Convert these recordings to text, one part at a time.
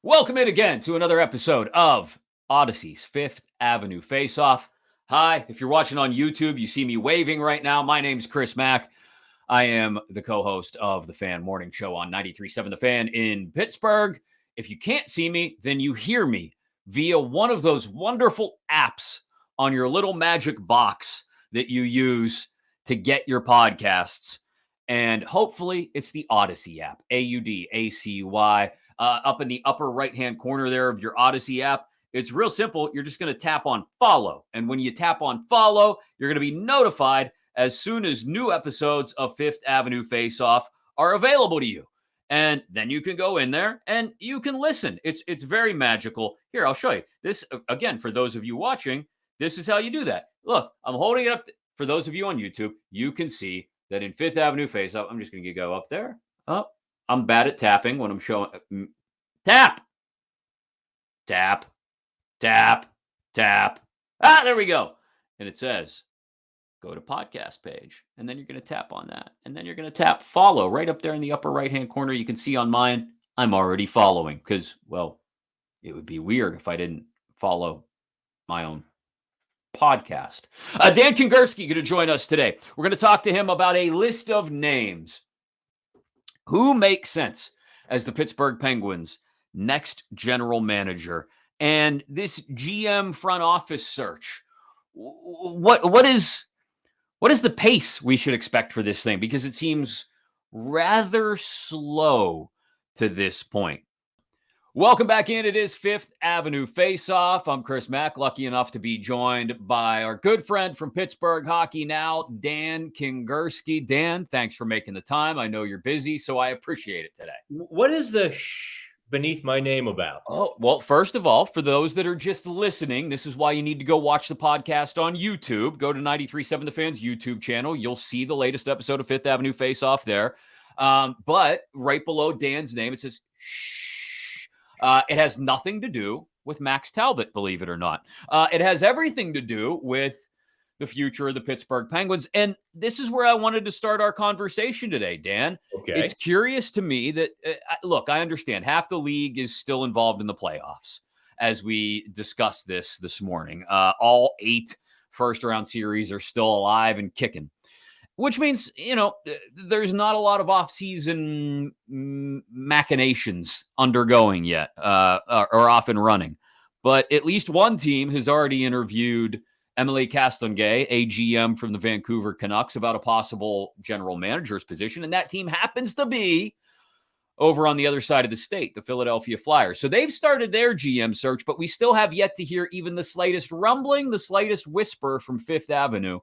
Welcome in again to another episode of Odyssey's Fifth Avenue Faceoff. Hi, if you're watching on YouTube, you see me waving right now. My name's Chris Mack. I am the co-host of the Fan Morning Show on 93.7 The Fan in Pittsburgh. If you can't see me, then you hear me via one of those wonderful apps on your little magic box that you use to get your podcasts. And hopefully it's the Odyssey app, Audacy. Up in the upper right-hand corner there of your Odyssey app. It's real simple. You're just going to tap on follow. And when you tap on follow, you're going to be notified as soon as new episodes of Fifth Avenue Face-Off are available to you. And then you can go in there and you can listen. It's very magical. Here, I'll show you. This, again, for those of you watching, this is how you do that. Look, I'm holding it up. For those of you on YouTube, you can see that in Fifth Avenue Face-Off, I'm just going to go up there. Up. I'm bad at tapping when I'm showing. Tap. Tap. Tap. Tap. There we go. And it says, go to podcast page. And then you're going to tap on that. And then you're going to tap follow right up there in the upper right-hand corner. You can see on mine, I'm already following because, well, it would be weird if I didn't follow my own podcast. Dan Kingerski going to join us today. We're going to talk to him about a list of names. Who makes sense as the Pittsburgh Penguins' next general manager? And this GM front office search, what is the pace we should expect for this thing? Because it seems rather slow to this point. Welcome back in. It is Fifth Avenue Face-Off. I'm Chris Mack, lucky enough to be joined by our good friend from Pittsburgh Hockey Now, Dan Kingerski. Dan, thanks for making the time. I know you're busy, so I appreciate it today. What is the shh beneath my name about? Oh, well, first of all, for those that are just listening, this is why you need to go watch the podcast on YouTube. Go to 93.7 The Fan's YouTube channel. You'll see the latest episode of Fifth Avenue Face-Off there. But right below Dan's name, it says shh. It has nothing to do with Max Talbot, believe it or not. It has everything to do with the future of the Pittsburgh Penguins. And this is where I wanted to start our conversation today, Dan. Okay. It's curious to me that, look, I understand half the league is still involved in the playoffs as we discussed this morning. All 8 first-round series are still alive and kicking. Which means, there's not a lot of off-season machinations undergoing yet or off and running. But at least one team has already interviewed Emily Castonguay, a GM from the Vancouver Canucks, about a possible general manager's position. And that team happens to be over on the other side of the state, the Philadelphia Flyers. So they've started their GM search, but we still have yet to hear even the slightest rumbling, the slightest whisper from Fifth Avenue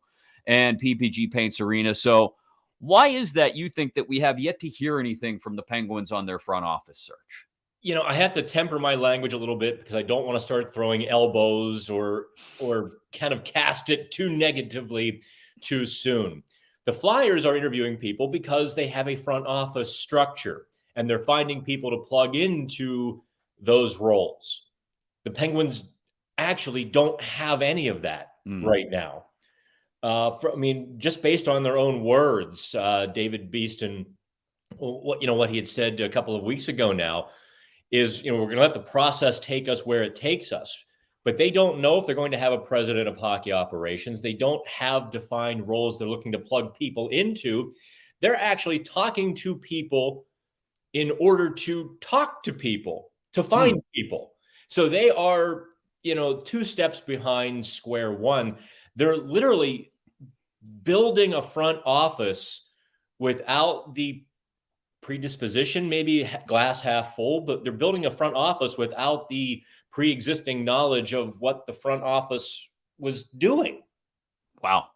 and PPG Paints Arena. So why is that you think that we have yet to hear anything from the Penguins on their front office search? I have to temper my language a little bit because I don't want to start throwing elbows or kind of cast it too negatively too soon. The Flyers are interviewing people because they have a front office structure and they're finding people to plug into those roles. The Penguins actually don't have any of that right now. Just based on their own words, David Beeston, what he had said a couple of weeks ago now is, we're going to let the process take us where it takes us. But they don't know if they're going to have a president of hockey operations. They don't have defined roles they're looking to plug people into. They're actually talking to people in order to talk to people, to find people. So they are, 2 steps behind square one. They're literally building a front office without the predisposition, maybe glass half full, but they're building a front office without the pre-existing knowledge of what the front office was doing. Wow.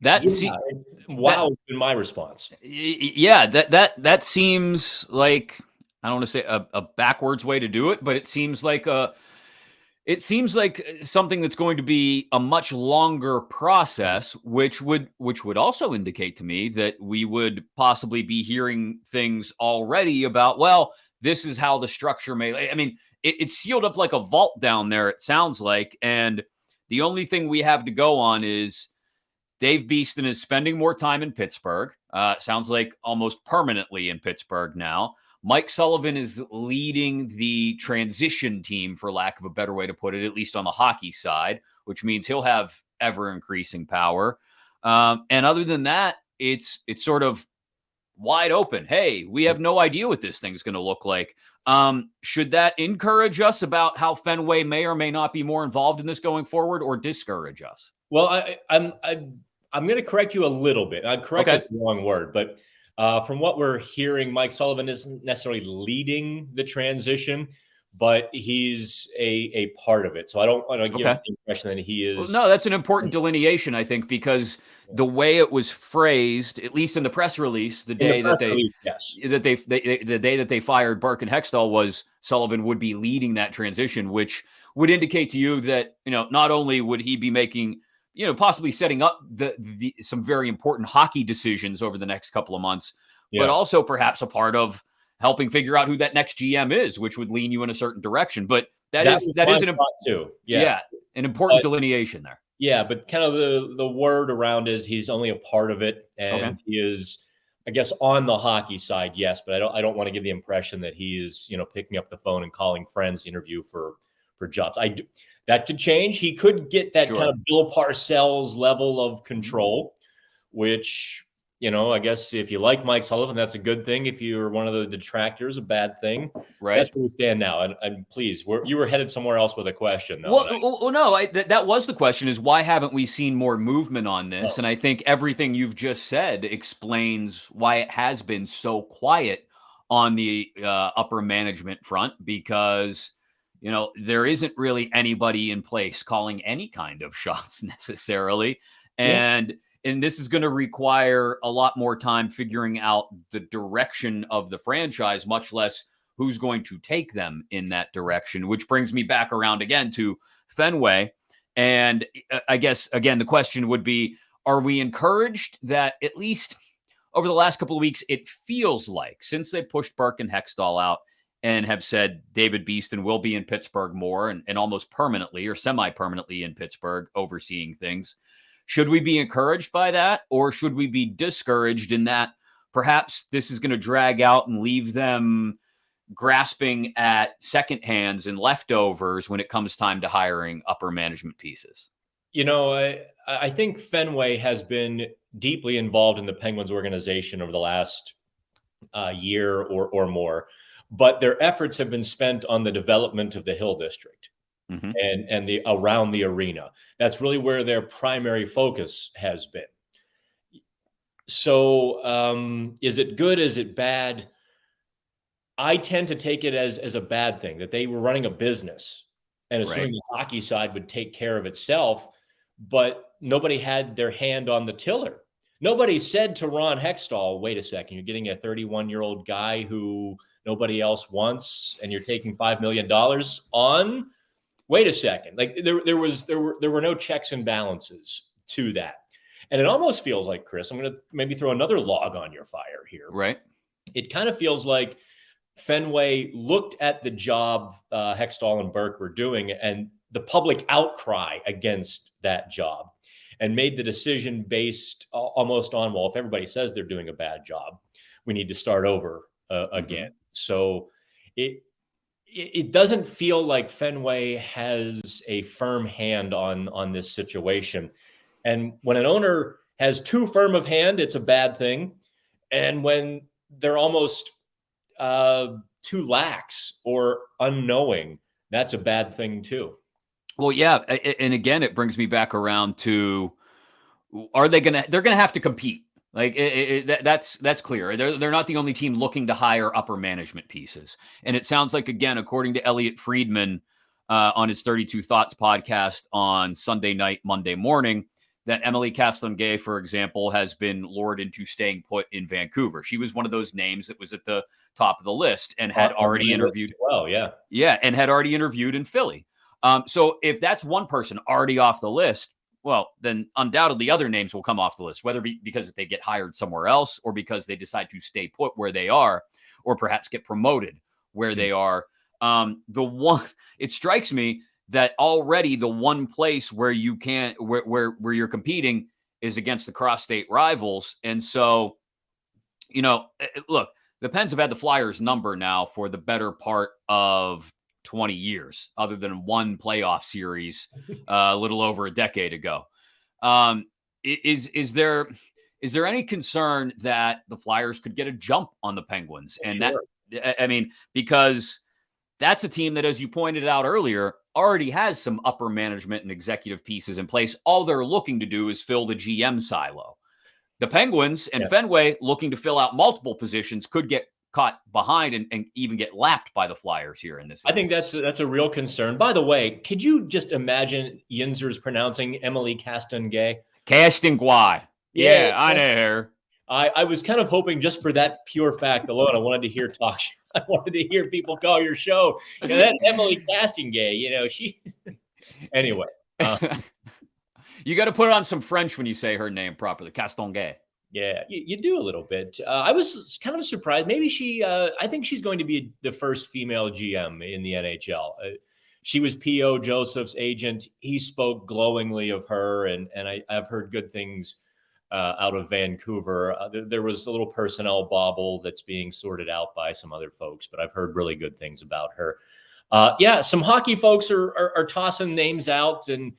Wow has been my response. Yeah, that seems like, I don't want to say a backwards way to do it, but it seems like something that's going to be a much longer process, which would also indicate to me that we would possibly be hearing things already about, well, this is how the structure may. I mean, it's sealed up like a vault down there, it sounds like, and the only thing we have to go on is Dave Beeston is spending more time in Pittsburgh. Sounds like almost permanently in Pittsburgh now. Mike Sullivan is leading the transition team, for lack of a better way to put it, at least on the hockey side, which means he'll have ever-increasing power. And other than that, it's sort of wide open. Hey, we have no idea what this thing's going to look like. Should that encourage us about how Fenway may or may not be more involved in this going forward, or discourage us? Well, I'm going to correct you a little bit. Correct is the wrong word, but from what we're hearing, Mike Sullivan isn't necessarily leading the transition, but he's a part of it. So I don't want to give the impression that he is. Well, no, that's an important delineation, I think, because the way it was phrased, at least in the press release, the day that they fired Burke and Hextall, was Sullivan would be leading that transition, which would indicate to you that, not only would he be making, possibly setting up some very important hockey decisions over the next couple of months, but also perhaps a part of helping figure out who that next GM is, which would lean you in a certain direction. But that is an important delineation there. Yeah, but kind of the word around is he's only a part of it, and he is, I guess, on the hockey side, yes. But I don't want to give the impression that he is, picking up the phone and calling friends to interview for jobs. That could change. He could get that kind of Bill Parcells level of control, which, I guess if you like Mike Sullivan, that's a good thing. If you're one of the detractors, a bad thing. Right. That's where we stand now. And please, you were headed somewhere else with a question, though. Well, no, that was the question, is why haven't we seen more movement on this? And I think everything you've just said explains why it has been so quiet on the upper management front, because there isn't really anybody in place calling any kind of shots necessarily. And this is going to require a lot more time figuring out the direction of the franchise, much less who's going to take them in that direction, which brings me back around again to Fenway. And I guess, again, the question would be, are we encouraged that at least over the last couple of weeks, it feels like, since they pushed Burke and Hextall out and have said David Beeston will be in Pittsburgh more and almost permanently or semi-permanently in Pittsburgh overseeing things, should we be encouraged by that, or should we be discouraged in that perhaps this is going to drag out and leave them grasping at second hands and leftovers when it comes time to hiring upper management pieces? I think Fenway has been deeply involved in the Penguins organization over the last year or more, but their efforts have been spent on the development of the Hill District. And the around the arena. That's really where their primary focus has been. So is it good? Is it bad? I tend to take it as a bad thing, that they were running a business and assuming the hockey side would take care of itself, but nobody had their hand on the tiller. Nobody said to Ron Hextall, wait a second, you're getting a 31-year-old guy who nobody else wants, and you're taking $5 million on. Wait a second. Like there were no checks and balances to that. And it almost feels like, Chris, I'm going to maybe throw another log on your fire here. Right. It kind of feels like Fenway looked at the job Hextall and Burke were doing and the public outcry against that job, and made the decision based almost on, well, if everybody says they're doing a bad job, we need to start over again. So it doesn't feel like Fenway has a firm hand on this situation. And when an owner has too firm of hand, it's a bad thing. And when they're almost too lax or unknowing, that's a bad thing too. Well, yeah. And again, it brings me back around to, they're going to have to compete. Like that's clear. They're not the only team looking to hire upper management pieces. And it sounds like, again, according to Elliot Friedman on his 32 Thoughts podcast on Sunday night, Monday morning, that Emily Castonguay, for example, has been lured into staying put in Vancouver. She was one of those names that was at the top of the list and had already interviewed. Well, and had already interviewed in Philly. So if that's one person already off the list, well, then undoubtedly other names will come off the list, whether because they get hired somewhere else or because they decide to stay put where they are, or perhaps get promoted where they are. It strikes me that already the one place where you can't, where you're competing is against the cross-state rivals. And so, look, the Pens have had the Flyers number now for the better part of 20 years, other than one playoff series a little over a decade ago. Is there any concern that the Flyers could get a jump on the Penguins? And Sure. because that's a team that, as you pointed out earlier, already has some upper management and executive pieces in place. All they're looking to do is fill the GM silo. The Penguins and Fenway, looking to fill out multiple positions, could get caught behind and even get lapped by the Flyers here in this instance. I think that's a real concern. By the way, could you just imagine Yinzer's pronouncing Emily Castonguay? Castonguay. Yeah, I know her. I was kind of hoping, just for that pure fact alone, I wanted to hear talk. I wanted to hear people call your show that Emily Castonguay. She. Anyway, you got to put on some French when you say her name properly, Castonguay. Yeah, you do a little bit. I was kind of surprised. Maybe I think she's going to be the first female GM in the NHL. She was P.O. Joseph's agent. He spoke glowingly of her, and I've heard good things out of Vancouver. There was a little personnel bobble that's being sorted out by some other folks, but I've heard really good things about her. Some hockey folks are tossing names out, and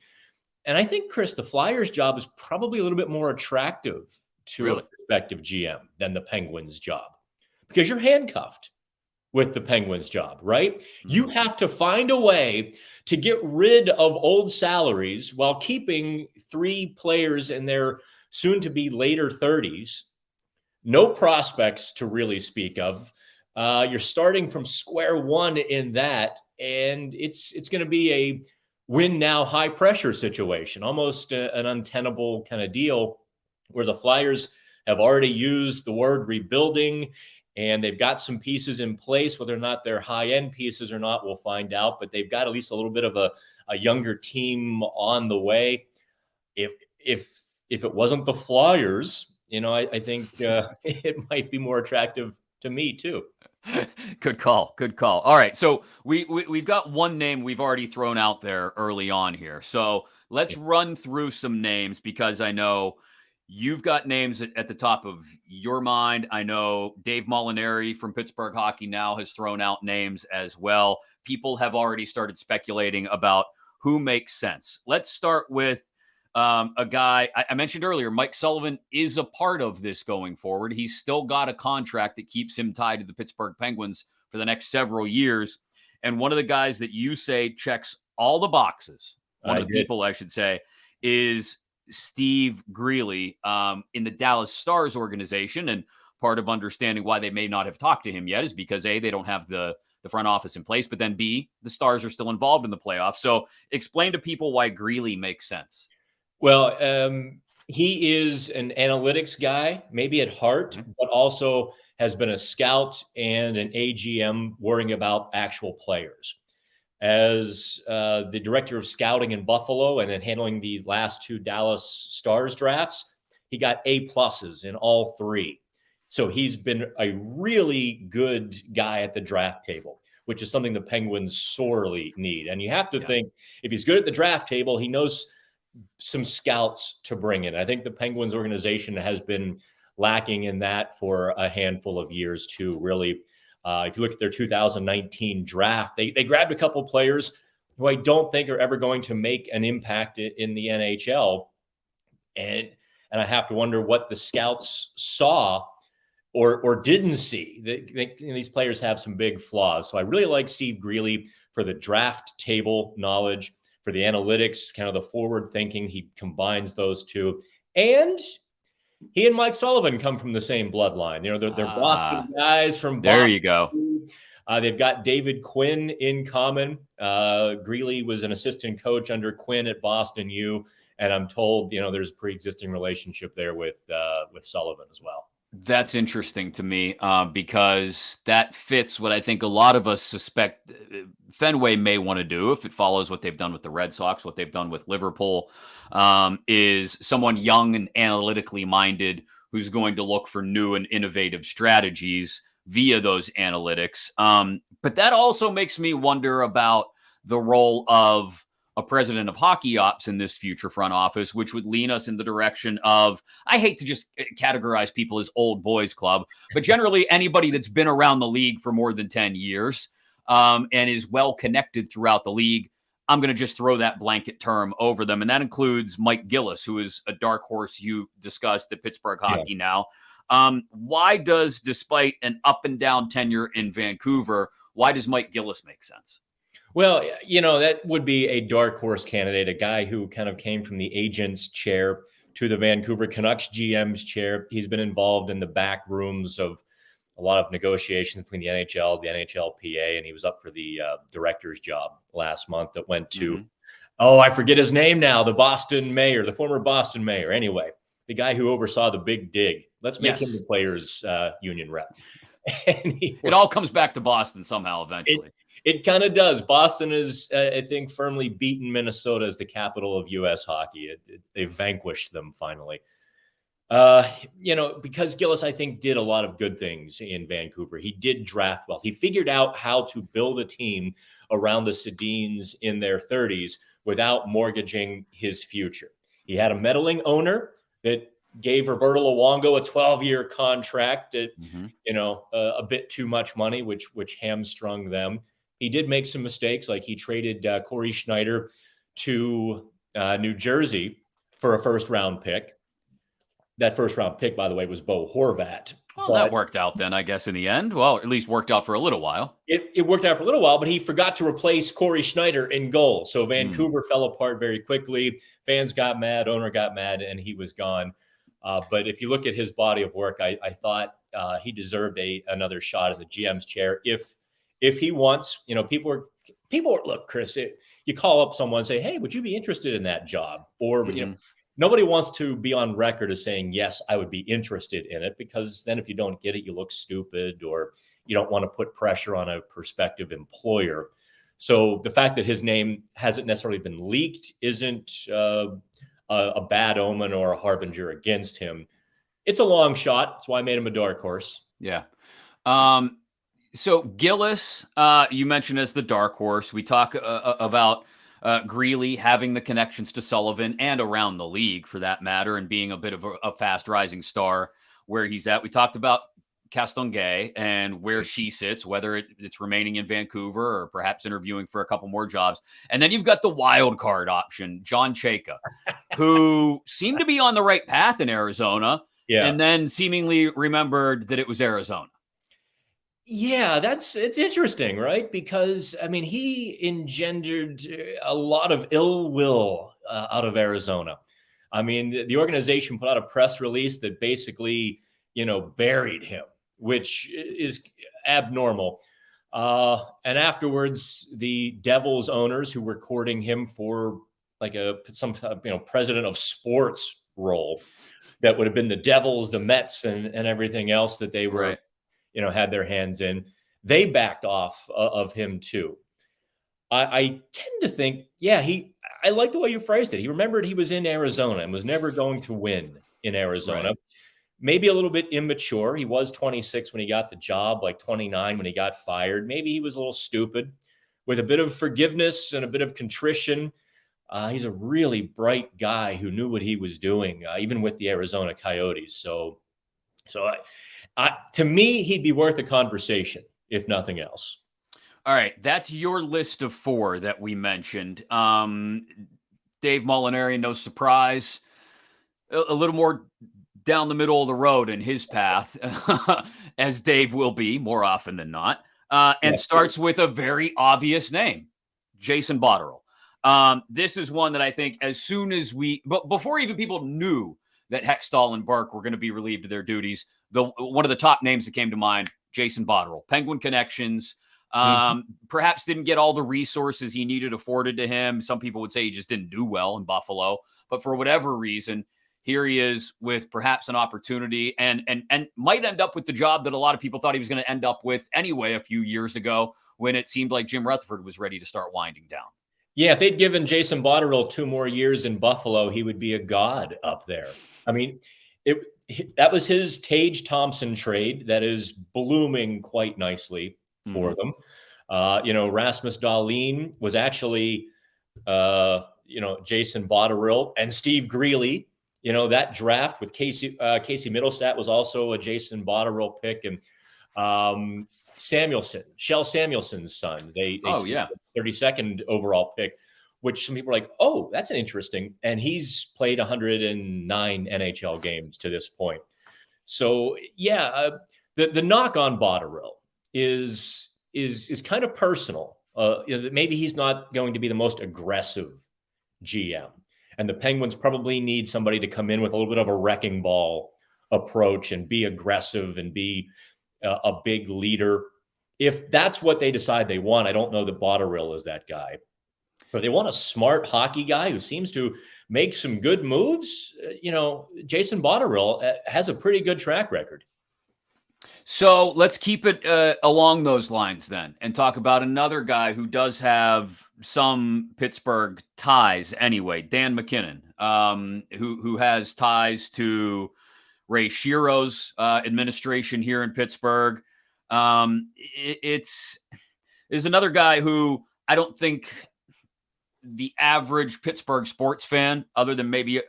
I think, Chris, the Flyers' job is probably a little bit more attractive to a prospective GM than the Penguins' job, because you're handcuffed with the Penguins' job, right? Mm-hmm. You have to find a way to get rid of old salaries while keeping 3 players in their soon-to-be later 30s, no prospects to really speak of. You're starting from square one in that, and it's going to be a win-now, high-pressure situation, almost an untenable kind of deal, where the Flyers have already used the word rebuilding, and they've got some pieces in place. Whether or not they're high-end pieces or not, we'll find out, but they've got at least a little bit of a younger team on the way. If it wasn't the Flyers, I think it might be more attractive to me too. Good call. All right, so we've got one name we've already thrown out there early on here. So let's run through some names, because I know you've got names at the top of your mind. I know Dave Molinari from Pittsburgh Hockey Now has thrown out names as well. People have already started speculating about who makes sense. Let's start with a guy I mentioned earlier. Mike Sullivan is a part of this going forward. He's still got a contract that keeps him tied to the Pittsburgh Penguins for the next several years. And one of the guys that you say checks all the boxes, one of the people, I should say, is Steve Greeley in the Dallas Stars organization. And part of understanding why they may not have talked to him yet is because A, they don't have the front office in place, but then B, the Stars are still involved in the playoffs. So explain to people why Greeley makes sense. Well, he is an analytics guy, maybe at heart, but also has been a scout and an AGM worrying about actual players. As the director of scouting in Buffalo and then handling the last 2 Dallas Stars drafts, he got A+ in all 3. So he's been a really good guy at the draft table, which is something the Penguins sorely need. And you have to think, if he's good at the draft table, he knows some scouts to bring in. I think the Penguins organization has been lacking in that for a handful of years too, really. If you look at their 2019 draft, they grabbed a couple players who I don't think are ever going to make an impact in the NHL. And I have to wonder what the scouts saw or didn't see. These players have some big flaws. So I really like Steve Greeley for the draft table knowledge, for the analytics, kind of the forward thinking. He combines those two. And he and Mike Sullivan come from the same bloodline. They're Boston guys from Boston. There you go. They've got David Quinn in common. Greeley was an assistant coach under Quinn at Boston U. And I'm told, there's a pre-existing relationship there with Sullivan as well. That's interesting to me because that fits what I think a lot of us suspect Fenway may want to do if it follows what they've done with the Red Sox, what they've done with Liverpool, is someone young and analytically minded who's going to look for new and innovative strategies via those analytics. But that also makes me wonder about the role of a president of hockey ops in this future front office, which would lean us in the direction of, I hate to just categorize people as old boys club, but generally anybody that's been around the league for more than 10 years and is well connected throughout the league. I'm going to just throw that blanket term over them. And that includes Mike Gillis, who is a dark horse you discussed at Pittsburgh Hockey Now. Why does, despite an up and down tenure in Vancouver, why does Mike Gillis make sense? Well, that would be a dark horse candidate, a guy who kind of came from the agent's chair to the Vancouver Canucks GM's chair. He's been involved in the back rooms of a lot of negotiations between the NHL, the NHLPA, and he was up for the director's job last month that went to, I forget his name now, the former Boston mayor. Anyway, the guy who oversaw the big dig. Let's make him the players' union rep. It all comes back to Boston somehow eventually. It kind of does. Boston is, I think, firmly beaten Minnesota as the capital of U.S. hockey. They vanquished them finally. Because Gillis, I think, did a lot of good things in Vancouver. He did draft well. He figured out how to build a team around the Sedins in their 30s without mortgaging his future. He had a meddling owner that gave Roberto Luongo a 12-year contract at, a bit too much money, which hamstrung them. He did make some mistakes, like he traded Corey Schneider to New Jersey for a first-round pick. That first-round pick, by the way, was Bo Horvat. Well, that worked out then, I guess, in the end. Well, at least worked out for a little while. It worked out for a little while, but he forgot to replace Corey Schneider in goal. So Vancouver fell apart very quickly. Fans got mad, owner got mad, and he was gone. But if you look at his body of work, I thought he deserved another shot at the GM's chair. If he wants, people are look, Chris, you call up someone and say, hey, would you be interested in that job? Or, nobody wants to be on record as saying, yes, I would be interested in it, because then if you don't get it, you look stupid, or you don't want to put pressure on a prospective employer. So the fact that his name hasn't necessarily been leaked isn't a bad omen or a harbinger against him. It's a long shot. That's why I made him a dark horse. Yeah. So Gillis, you mentioned as the dark horse. We talk about Greeley having the connections to Sullivan and around the league, for that matter, and being a bit of a fast rising star where he's at. We talked about Castonguay and where she sits, whether it's remaining in Vancouver or perhaps interviewing for a couple more jobs. And then you've got the wild card option, John Chayka, who seemed to be on the right path in Arizona, and then seemingly remembered that it was Arizona. Yeah, it's interesting, right? Because, he engendered a lot of ill will out of Arizona. The organization put out a press release that basically, buried him, which is abnormal. And afterwards, the Devils owners who were courting him for like some president of sports role that would have been the Devils, the Mets, and everything else that they were, had their hands in, they backed off of him too. I tend to think, I like the way you phrased it. He remembered he was in Arizona and was never going to win in Arizona. Right. Maybe a little bit immature. He was 26 when he got the job, like 29 when he got fired. Maybe he was a little stupid. With a bit of forgiveness and a bit of contrition, he's a really bright guy who knew what he was doing, even with the Arizona Coyotes. So to me, he'd be worth a conversation, if nothing else. All right, that's your list of 4 that we mentioned. Dave Molinari, no surprise, a little more down the middle of the road in his path, as Dave will be more often than not, and starts with a very obvious name, Jason Botterill. This is one that I think as soon as before even people knew that Hextall and Burke were going to be relieved of their duties, one of the top names that came to mind, Jason Botterill, Penguin connections, perhaps didn't get all the resources he needed afforded to him. Some people would say he just didn't do well in Buffalo, but for whatever reason, here he is with perhaps an opportunity and might end up with the job that a lot of people thought he was going to end up with anyway a few years ago when it seemed like Jim Rutherford was ready to start winding down. Yeah, if they'd given Jason Botterill 2 more years in Buffalo, he would be a god up there. That was his Tage Thompson trade that is blooming quite nicely for them. Rasmus Dahlin was actually Jason Botterill and Steve Greeley. That draft with Casey Middlestat was also a Jason Botterill pick, and Shell Samuelson's son. They Oh, yeah. 32nd overall pick, which some people are like, oh, that's an interesting. And he's played 109 NHL games to this point. So yeah, the knock on Botterill is kind of personal. Maybe he's not going to be the most aggressive GM, and the Penguins probably need somebody to come in with a little bit of a wrecking ball approach and be aggressive and be a big leader. If that's what they decide they want, I don't know that Botterill is that guy. But they want a smart hockey guy who seems to make some good moves. Jason Botterill has a pretty good track record. So let's keep it along those lines then and talk about another guy who does have some Pittsburgh ties anyway, Dan McKinnon, who has ties to Ray Shiro's administration here in Pittsburgh. It's another guy who I don't think the average Pittsburgh sports fan, other than maybe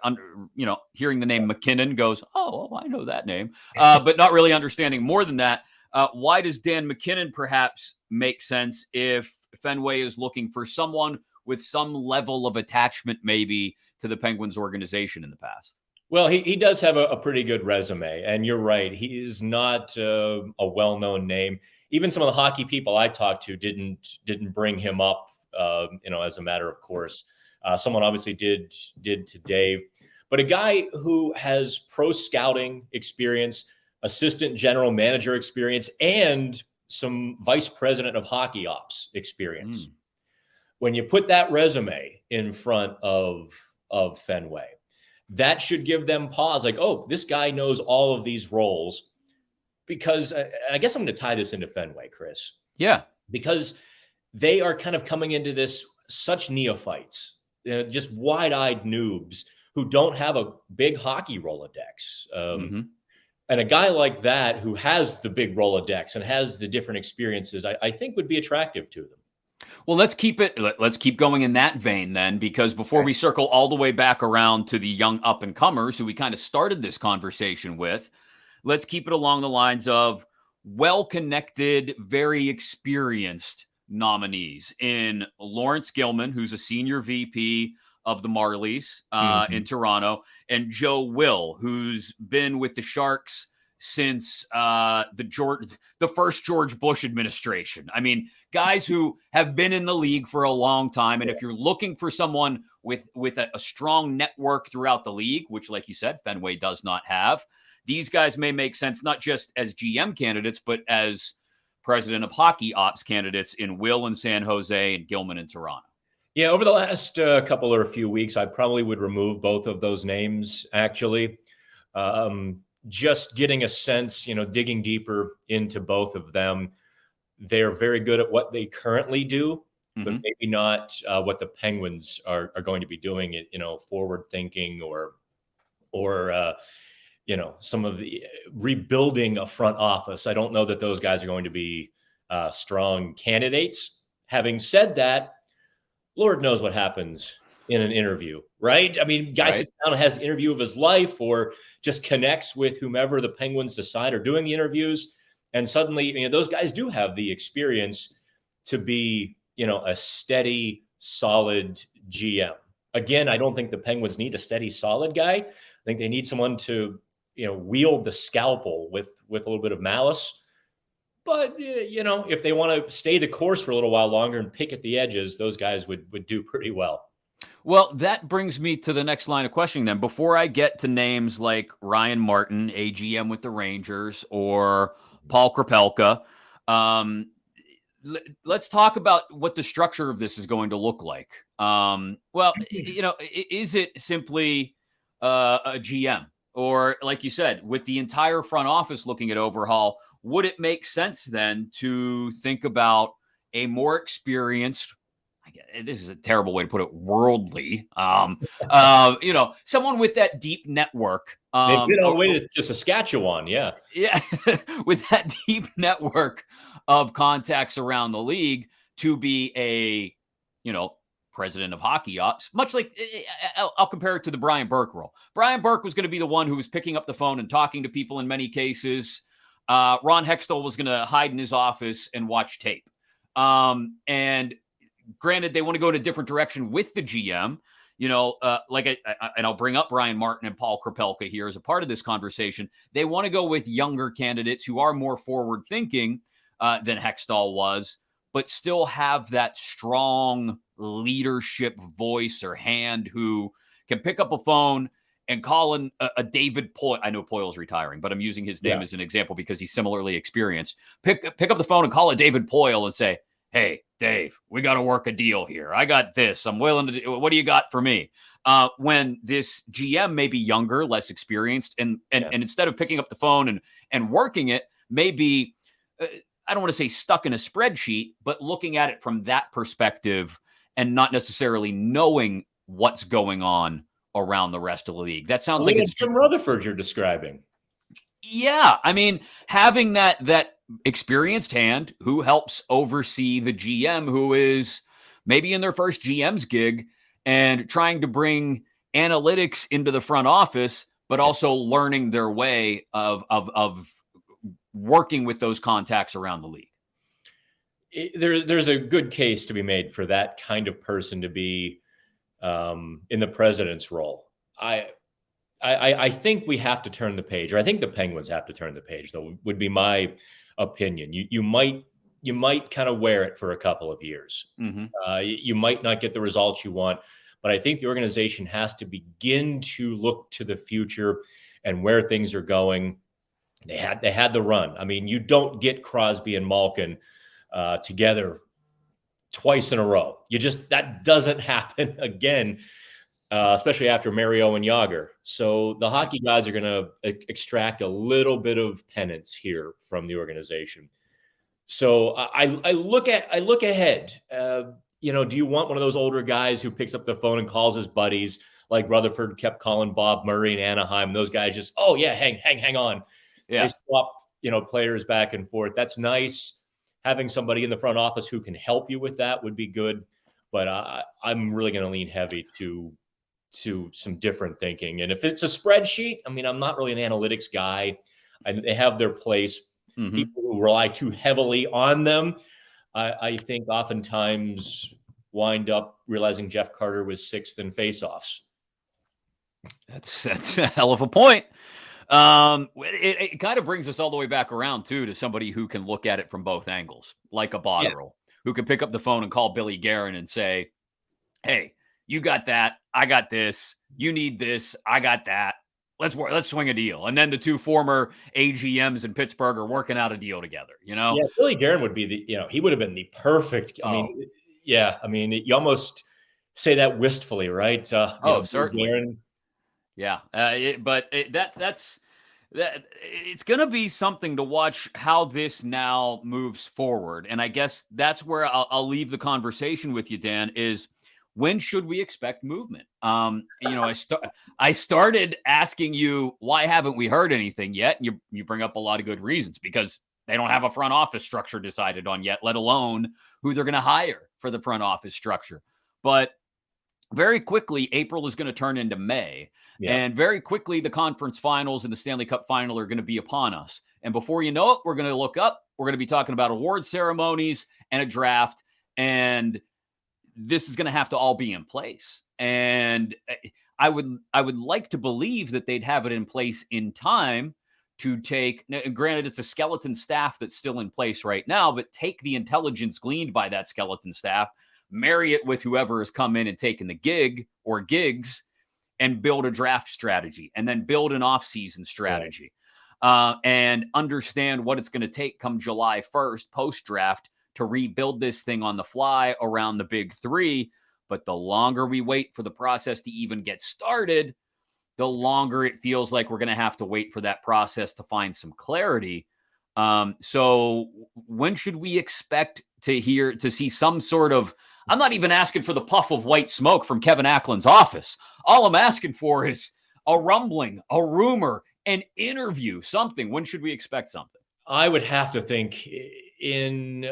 hearing the name McKinnon, goes, "Oh, I know that name," but not really understanding more than that. Why does Dan McKinnon perhaps make sense if Fenway is looking for someone with some level of attachment, maybe to the Penguins organization in the past? Well, he does have a pretty good resume, and you're right. He is not a well-known name. Even some of the hockey people I talked to didn't bring him up. As a matter of course, someone obviously did to Dave, but a guy who has pro scouting experience, assistant general manager experience, and some vice president of hockey ops experience. When you put that resume in front of Fenway, that should give them pause. Like, oh, this guy knows all of these roles. Because I guess I'm going to tie this into Fenway, Chris. Yeah, because they are kind of coming into this such neophytes, just wide-eyed noobs who don't have a big hockey Rolodex. And a guy like that who has the big Rolodex and has the different experiences, I think would be attractive to them. Well, let's keep going in that vein then, because before we circle all the way back around to the young up-and-comers who we kind of started this conversation with, let's keep it along the lines of well-connected, very experienced nominees in Lawrence Gilman, who's a senior VP of the Marlies in Toronto, and Joe Will, who's been with the Sharks since the first George Bush administration. I mean, guys who have been in the league for a long time. And if you're looking for someone with a strong network throughout the league, which, like you said, Fenway does not have, these guys may make sense not just as GM candidates, but as president of hockey ops candidates in Will in San Jose and Gilman in Toronto. Yeah, over the last couple or a few weeks, I probably would remove both of those names, actually. Just getting a sense, digging deeper into both of them. They're very good at what they currently do, but maybe not what the Penguins are going to be doing, forward thinking or some of the rebuilding a front office. I don't know that those guys are going to be strong candidates. Having said that, Lord knows what happens in an interview, right? I mean, guy sits down and has the interview of his life or just connects with whomever the Penguins decide are doing the interviews. And suddenly, those guys do have the experience to be, a steady, solid GM. Again, I don't think the Penguins need a steady, solid guy. I think they need someone to wield the scalpel with a little bit of malice. But, if they want to stay the course for a little while longer and pick at the edges, those guys would do pretty well. Well, that brings me to the next line of questioning then. Before I get to names like Ryan Martin, AGM with the Rangers, or Paul Krapelka, let's talk about what the structure of this is going to look like. Is it simply a GM? Or, like you said, with the entire front office looking at overhaul, would it make sense then to think about a more experienced, this is a terrible way to put it, worldly, someone with that deep network. They've been all the way to Saskatchewan, yeah. Yeah, with that deep network of contacts around the league to be a, president of hockey ops, much like I'll compare it to the Brian Burke role. Brian Burke was going to be the one who was picking up the phone and talking to people in many cases. Ron Hextall was going to hide in his office and watch tape. And granted, they want to go in a different direction with the GM. And I'll bring up Brian Martin and Paul Kropelka here as a part of this conversation. They want to go with younger candidates who are more forward thinking than Hextall was, but still have that strong leadership voice or hand who can pick up a phone and call in a David Poile. I know Poile's retiring, but I'm using his name as an example because he's similarly experienced. Pick up the phone and call a David Poile and say, hey, Dave, we got to work a deal here. I got this. I'm willing to do. What do you got for me? When this GM may be younger, less experienced, and instead of picking up the phone and working it, maybe I don't want to say stuck in a spreadsheet, but looking at it from that perspective and not necessarily knowing what's going on around the rest of the league. That sounds like it's Jim Rutherford you're describing. Yeah, I mean, having that experienced hand who helps oversee the GM who is maybe in their first GM's gig and trying to bring analytics into the front office, but also learning their way of working with those contacts around the league. There's a good case to be made for that kind of person to be in the president's role. I think we have to turn the page, or I think the Penguins have to turn the page, though, would be my opinion. You might kind of wear it for a couple of years. Mm-hmm. You might not get the results you want, but I think the organization has to begin to look to the future and where things are going. They had the run. I mean, you don't get Crosby and Malkin together twice in a row. That doesn't happen again. Especially after Mario and Jágr. So the hockey gods are going to extract a little bit of penance here from the organization. So I look ahead. Do you want one of those older guys who picks up the phone and calls his buddies, like Rutherford kept calling Bob Murray in Anaheim? Those guys just, oh yeah, hang on. Yeah. They swap, players back and forth. That's nice. Having somebody in the front office who can help you with that would be good. But I'm really going to lean heavy to some different thinking. And if it's a spreadsheet, I mean, I'm not really an analytics guy. They have their place. Mm-hmm. People who rely too heavily on them, I think oftentimes wind up realizing Jeff Carter was sixth in faceoffs. That's a hell of a point. It kind of brings us all the way back around too to somebody who can look at it from both angles, like a Botterill, who can pick up the phone and call Billy Guerin and say, hey, you got that. I got this. You need this. I got that. Let's swing a deal. And then the two former AGMs in Pittsburgh are working out a deal together, Yeah, Billy Guerin would be he would have been the perfect. You almost say that wistfully, right? Certainly. Guerin. Yeah. That's it's going to be something to watch how this now moves forward. And I guess that's where I'll leave the conversation with you, Dan, is when should we expect movement? I started asking you, why haven't we heard anything yet? And you bring up a lot of good reasons, because they don't have a front office structure decided on yet, let alone who they're going to hire for the front office structure. But very quickly, April is going to turn into May. Yeah. And very quickly, the conference finals and the Stanley Cup final are going to be upon us. And before you know it, we're going to look up. We're going to be talking about award ceremonies and a draft. And this is going to have to all be in place. And I would like to believe that they'd have it in place in time to take, granted, it's a skeleton staff that's still in place right now, but take the intelligence gleaned by that skeleton staff, marry it with whoever has come in and taken the gig or gigs, and build a draft strategy, and then build an off-season strategy, and understand what it's going to take come July 1st, post-draft, to rebuild this thing on the fly around the big three. But the longer we wait for the process to even get started, the longer it feels like we're going to have to wait for that process to find some clarity. So when should we expect to see some sort of, I'm not even asking for the puff of white smoke from Kevin Ackland's office. All I'm asking for is a rumbling, a rumor, an interview, something. When should we expect something? I would have to think in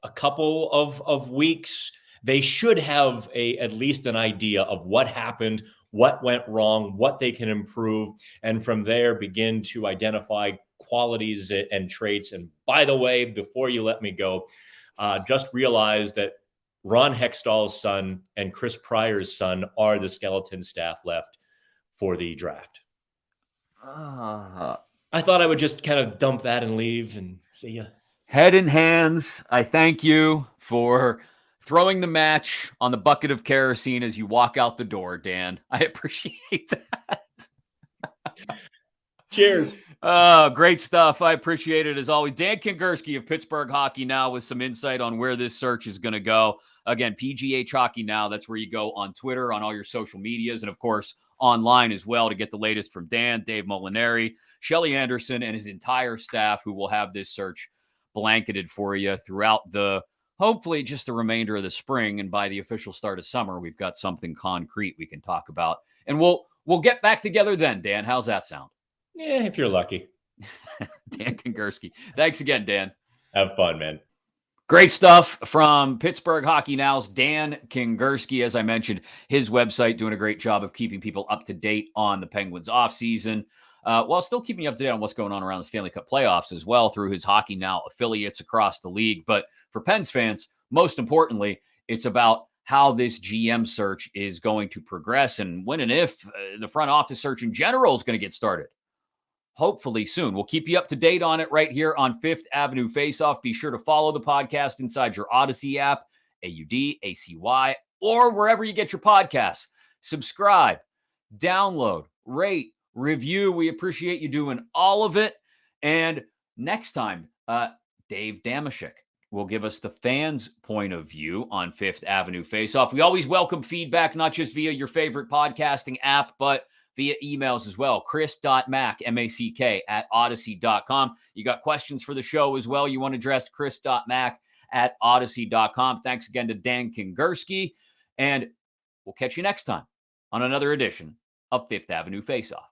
a couple of weeks. they should have at least an idea of what happened, what went wrong, what they can improve, and from there begin to identify qualities and traits. And by the way, before you let me go, just realize that Ron Hextall's son and Chris Pryor's son are the skeleton staff left for the draft. I thought I would just kind of dump that and leave and see ya. Head and hands, I thank you for throwing the match on the bucket of kerosene as you walk out the door, Dan. I appreciate that. Cheers. Great stuff. I appreciate it as always. Dan Kingerski of Pittsburgh Hockey Now with some insight on where this search is going to go. Again, PGH Hockey Now. That's where you go on Twitter, on all your social medias, and of course, online as well to get the latest from Dan, Dave Molinari, Shelly Anderson, and his entire staff who will have this search blanketed for you throughout hopefully just the remainder of the spring. And by the official start of summer, we've got something concrete we can talk about. And we'll get back together then, Dan. How's that sound? Yeah, if you're lucky. Dan Kingerski. Thanks again, Dan. Have fun, man. Great stuff from Pittsburgh Hockey Now's Dan Kingerski. As I mentioned, his website doing a great job of keeping people up to date on the Penguins offseason, while still keeping you up to date on what's going on around the Stanley Cup playoffs as well through his Hockey Now affiliates across the league. But for Pens fans, most importantly, it's about how this GM search is going to progress and when and if the front office search in general is going to get started. Hopefully soon. We'll keep you up to date on it right here on Fifth Avenue Faceoff. Be sure to follow the podcast inside your Odyssey app, AUDACY, or wherever you get your podcasts. Subscribe, download, rate, review. We appreciate you doing all of it. And next time, Dave Damashek will give us the fans' point of view on Fifth Avenue Faceoff. We always welcome feedback, not just via your favorite podcasting app, but via emails as well. Chris.mack, M-A-C-K, @odyssey.com. You got questions for the show as well. You want addressed Chris.mack @odyssey.com. Thanks again to Dan Kingerski. And we'll catch you next time on another edition of Fifth Avenue Faceoff.